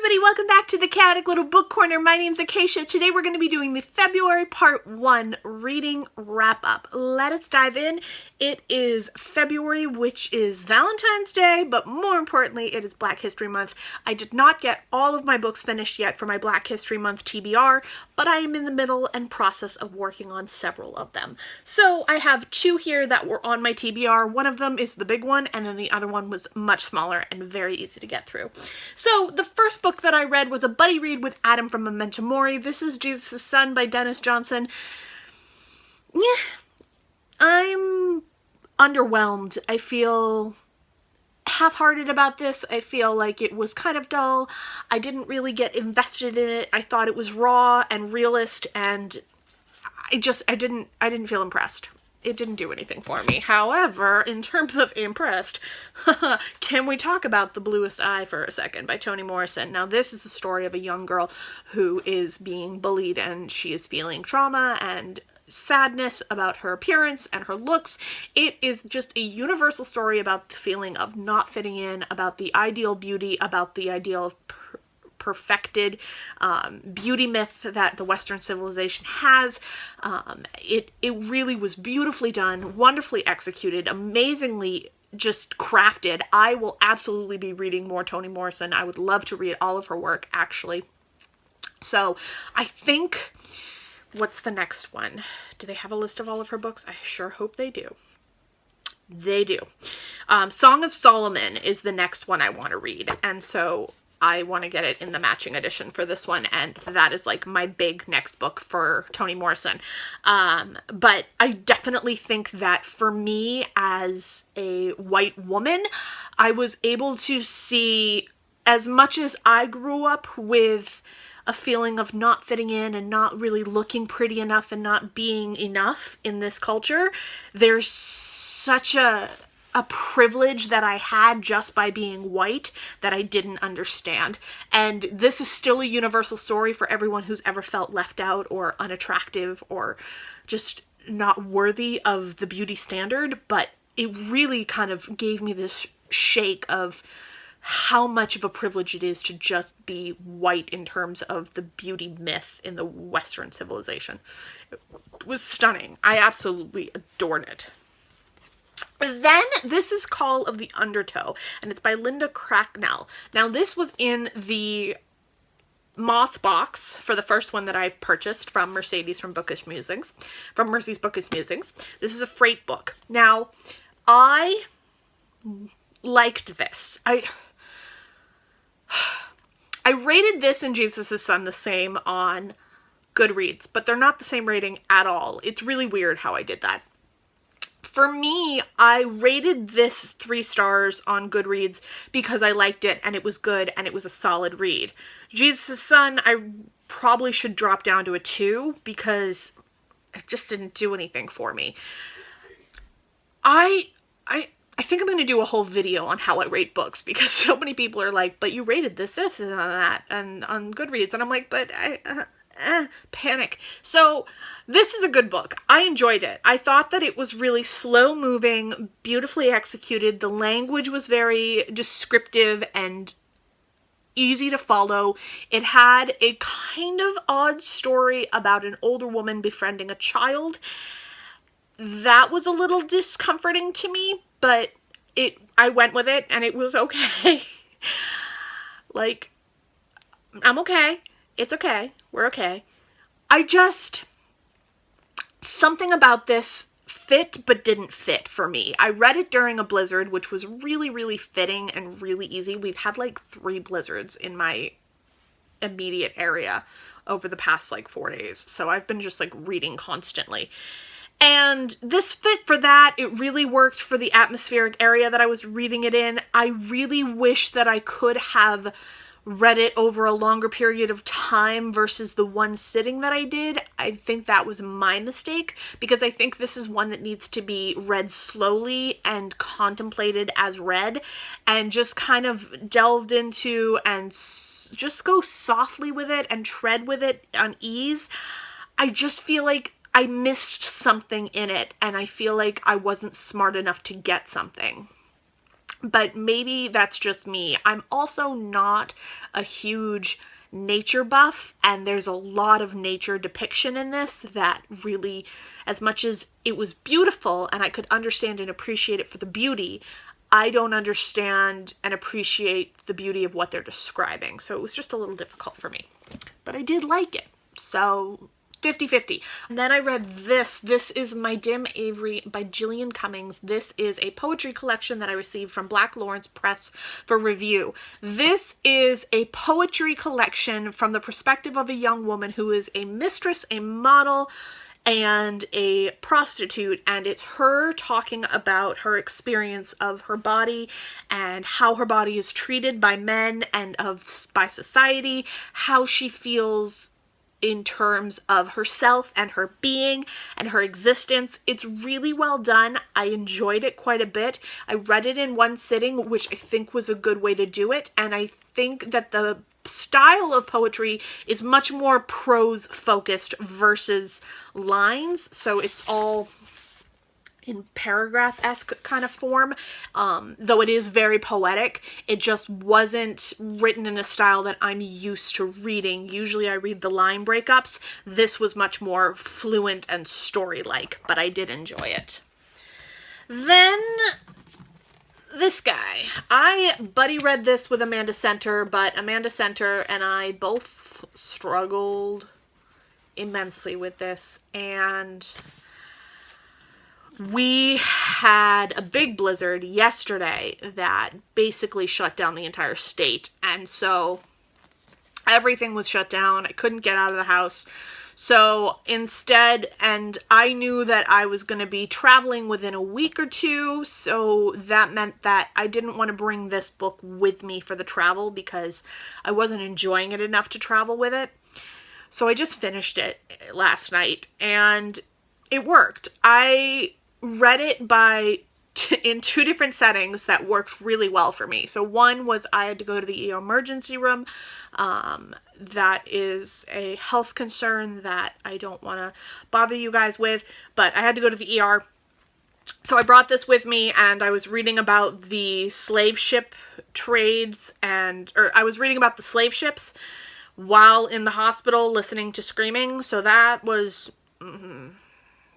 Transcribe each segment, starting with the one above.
everybody, welcome back to the Chaotic Little Book Corner. My name's Acacia. Today we're going to be doing the February Part 1 reading wrap-up. Let us dive in. It is February, which is Valentine's Day, but more importantly, it is Black History Month. I did not get all of my books finished yet for my Black History Month TBR, but I am in the middle and process of working on several of them. So I have two here that were on my TBR. One of them is the big one, and then the other one was much smaller and very easy to get through. So the first book that I read was a buddy read with Adam from Memento Mori. This is Jesus' Son by Dennis Johnson. Yeah, I'm underwhelmed. I feel half-hearted about this. I feel like it was kind of dull. I didn't really get invested in it. I thought it was raw and realist, and I didn't feel impressed. It didn't do anything for me. However, in terms of impressed, can we talk about The Bluest Eye for a second by Toni Morrison? Now, this is the story of a young girl who is being bullied, and she is feeling trauma and sadness about her appearance and her looks. It is just a universal story about the feeling of not fitting in, about the ideal beauty, about the ideal of perfected beauty myth that the Western civilization has. It really was beautifully done, wonderfully executed, amazingly just crafted. I will absolutely be reading more Toni Morrison. I would love to read all of her work, actually. So I think, what's the next one? Do they have a list of all of her books? I sure hope they do. They do. Song of Solomon is the next one I want to read, and so I want to get it in the matching edition for this one, and that is like my big next book for Toni Morrison. But I definitely think that for me as a white woman, I was able to see, as much as I grew up with a feeling of not fitting in and not really looking pretty enough and not being enough in this culture, there's such a privilege that I had just by being white that I didn't understand. And this is still a universal story for everyone who's ever felt left out or unattractive or just not worthy of the beauty standard, but it really kind of gave me this shake of how much of a privilege it is to just be white in terms of the beauty myth in the Western civilization. It was stunning. I absolutely adored it. Then this is Call of the Undertow, and it's by Linda Cracknell. Now, this was in the Moth box for the first one that I purchased from Mercedes from Bookish Musings, from Mercy's Bookish Musings. This is a freight book. Now, I liked this. I rated this and Jesus' Son the same on Goodreads, but they're not the same rating at all. It's really weird how I did that. For me, I rated this 3 stars on Goodreads because I liked it and it was good and it was a solid read. Jesus' Son, I probably should drop down to a 2 because it just didn't do anything for me. I think I'm going to do a whole video on how I rate books because so many people are like, but you rated this, and that, and on Goodreads. And I'm like, but panic. So this is a good book. I enjoyed it. I thought that it was really slow moving, beautifully executed. The language was very descriptive and easy to follow. It had a kind of odd story about an older woman befriending a child. That was a little discomforting to me, but I went with it and it was okay. Like, I'm okay. It's okay. We're okay. Something about this fit but didn't fit for me. I read it during a blizzard, which was really, really fitting and really easy. We've had like 3 blizzards in my immediate area over the past like 4 days. So I've been just like reading constantly. And this fit for that. It really worked for the atmospheric area that I was reading it in. I really wish that I could have read it over a longer period of time versus the one sitting that I did. I think that was my mistake because I think this is one that needs to be read slowly and contemplated as read and just kind of delved into and just go softly with it and tread with it on ease. I just feel like I missed something in it and I feel like I wasn't smart enough to get something. but maybe that's just me. I'm also not a huge nature buff, and there's a lot of nature depiction in this that really, as much as it was beautiful and I could understand and appreciate it for the beauty, I don't understand and appreciate the beauty of what they're describing. So it was just a little difficult for me, but I did like it. So 50-50. And then I read this. This is My Dim Avery by Gillian Cummings. This is a poetry collection that I received from Black Lawrence Press for review. This is a poetry collection from the perspective of a young woman who is a mistress, a model, and a prostitute, and it's her talking about her experience of her body and how her body is treated by men and by society, how she feels in terms of herself and her being and her existence. It's really well done. I enjoyed it quite a bit. I read it in one sitting, which I think was a good way to do it, and I think that the style of poetry is much more prose focused versus lines, so it's all in paragraph-esque kind of form. Though it is very poetic, it just wasn't written in a style that I'm used to reading. Usually I read the line breakups. This was much more fluent and story-like, but I did enjoy it. Then this guy. I buddy read this with Amanda Center, but Amanda Center and I both struggled immensely with this, and we had a big blizzard yesterday that basically shut down the entire state, and so everything was shut down. I couldn't get out of the house. So instead, and I knew that I was going to be traveling within a week or two, so that meant that I didn't want to bring this book with me for the travel because I wasn't enjoying it enough to travel with it. So I just finished it last night, and it worked. I read it in two different settings that worked really well for me. So one was I had to go to the emergency room. That is a health concern that I don't want to bother you guys with, but I had to go to the ER. So I brought this with me, and I was reading about the slave ship trades, or I was reading about the slave ships while in the hospital listening to screaming. So that was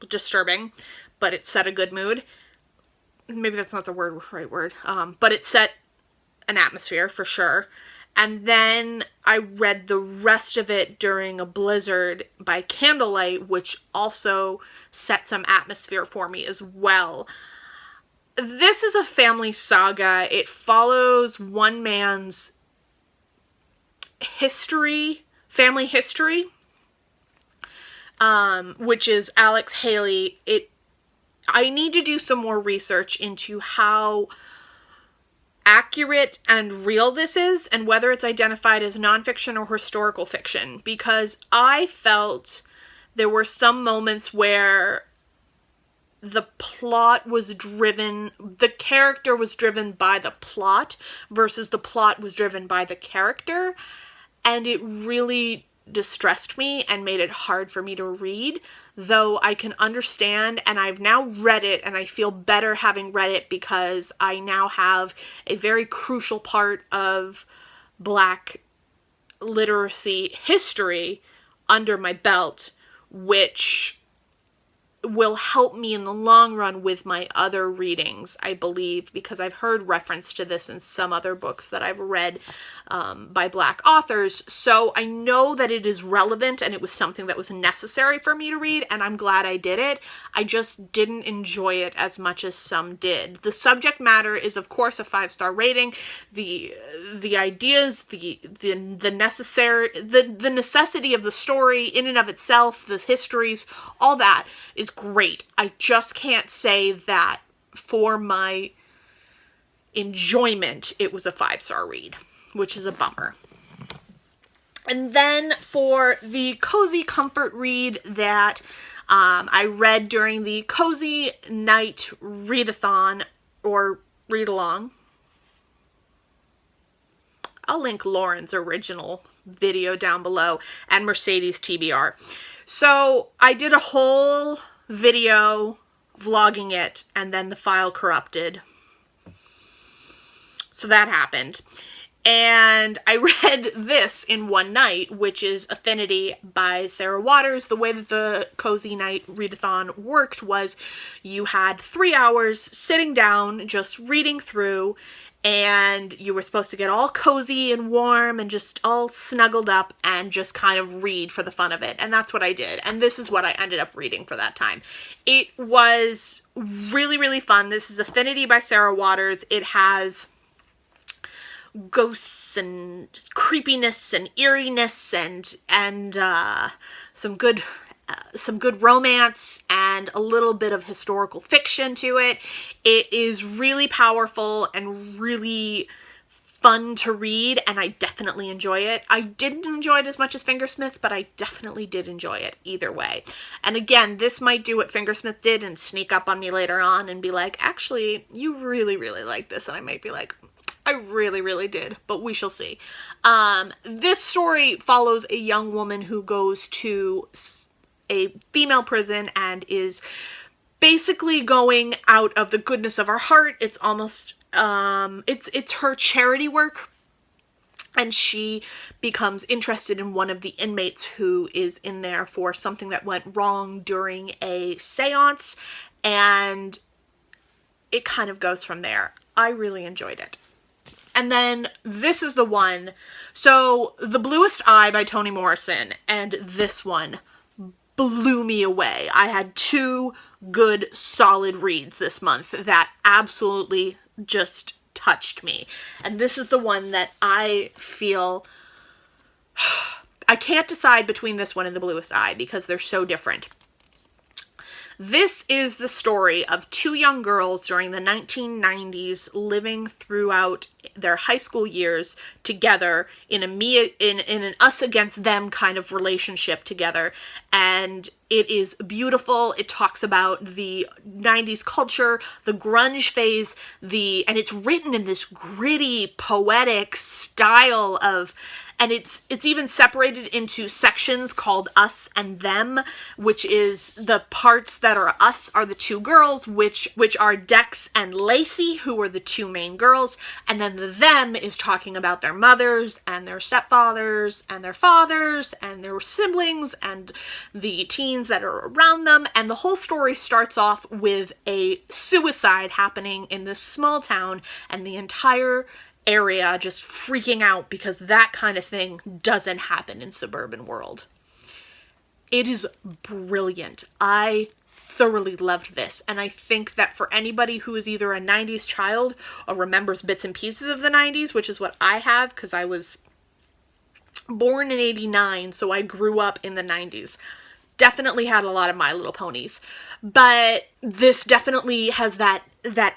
disturbing, but it set a good mood. Maybe that's not the right word, but it set an atmosphere for sure. And then I read the rest of it during a blizzard by candlelight, which also set some atmosphere for me as well. This is a family saga. It follows one man's family history, which is Alex Haley. I need to do some more research into how accurate and real this is, and whether it's identified as nonfiction or historical fiction, because I felt there were some moments where the character was driven by the plot versus the plot was driven by the character, and it really distressed me and made it hard for me to read, though I can understand, and I've now read it, and I feel better having read it because I now have a very crucial part of Black literacy history under my belt, which will help me in the long run with my other readings, I believe, because I've heard reference to this in some other books that I've read by Black authors. So I know that it is relevant, and it was something that was necessary for me to read, and I'm glad I did it. I just didn't enjoy it as much as some did. The subject matter is, of course, a 5-star rating. The ideas, the necessity of the story in and of itself, the histories, all that is great. I just can't say that for my enjoyment it was a 5-star read, which is a bummer. And then for the cozy comfort read that I read during the Cozy Night Readathon or read along, I'll link Lauren's original video down below and Mercedes TBR. So I did a whole video vlogging it, and then the file corrupted. So that happened. And I read this in one night, which is Affinity by Sarah Waters. The way that the Cozy Night Readathon worked was you had 3 hours sitting down, just reading through, and you were supposed to get all cozy and warm and just all snuggled up and just kind of read for the fun of it. And that's what I did. And this is what I ended up reading for that time. It was really, really fun. This is Affinity by Sarah Waters. It has ghosts and creepiness and eeriness and some good romance and a little bit of historical fiction to it. It is really powerful and really fun to read, and I definitely enjoy it. I didn't enjoy it as much as Fingersmith, but I definitely did enjoy it either way. And again, this might do what Fingersmith did and sneak up on me later on and be like, actually, you really, really like this. And I might be like, I really, really did, but we shall see. This story follows a young woman who goes to a female prison and is basically going out of the goodness of her heart. It's almost, it's her charity work. And she becomes interested in one of the inmates who is in there for something that went wrong during a seance. And it kind of goes from there. I really enjoyed it. And then this is the one. So The Bluest Eye by Toni Morrison and this one blew me away. I had 2 good solid reads this month that absolutely just touched me. And this is the one that I feel I can't decide between this one and The Bluest Eye because they're so different. This is the story of 2 young girls during the 1990s living throughout their high school years together in an us against them kind of relationship together. And it is beautiful. It talks about the 90s culture, the grunge phase, and it's written in this gritty, poetic style of, and it's even separated into sections called us and them, which is the parts that are us are the 2 girls, which are Dex and Lacey, who are the 2 main girls. And then the them is talking about their mothers and their stepfathers and their fathers and their siblings and the teens that are around them. And the whole story starts off with a suicide happening in this small town and the entire area just freaking out because that kind of thing doesn't happen in suburban world. It is brilliant. I thoroughly loved this, and I think that for anybody who is either a 90s child or remembers bits and pieces of the 90s, which is what I have because I was born in 89, so I grew up in the 90s. Definitely had a lot of My Little Ponies, but this definitely has that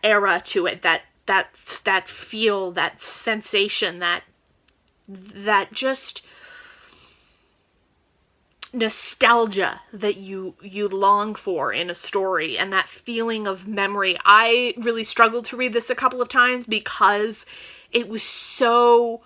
era to it, that feel, that sensation, that just nostalgia that you long for in a story, and that feeling of memory. I really struggled to read this a couple of times because it was so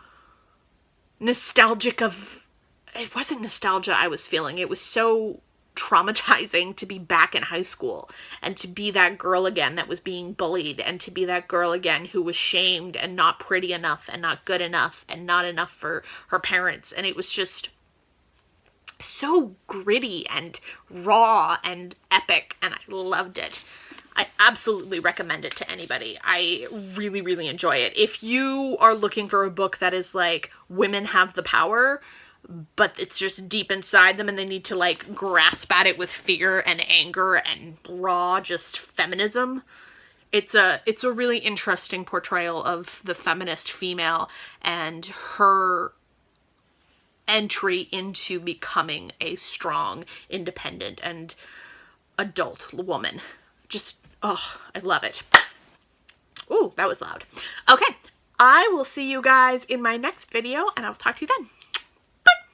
nostalgic of, it wasn't nostalgia I was feeling, it was so traumatizing to be back in high school and to be that girl again that was being bullied and to be that girl again who was shamed and not pretty enough and not good enough and not enough for her parents. And it was just so gritty and raw and epic, and I loved it. I absolutely recommend it to anybody. I really, really enjoy it. If you are looking for a book that is like women have the power, but it's just deep inside them and they need to like grasp at it with fear and anger and raw just feminism, it's a really interesting portrayal of the feminist female and her entry into becoming a strong, independent, and adult woman. Just, oh, I love it. Ooh, that was loud. Okay, I will see you guys in my next video, and I'll talk to you then.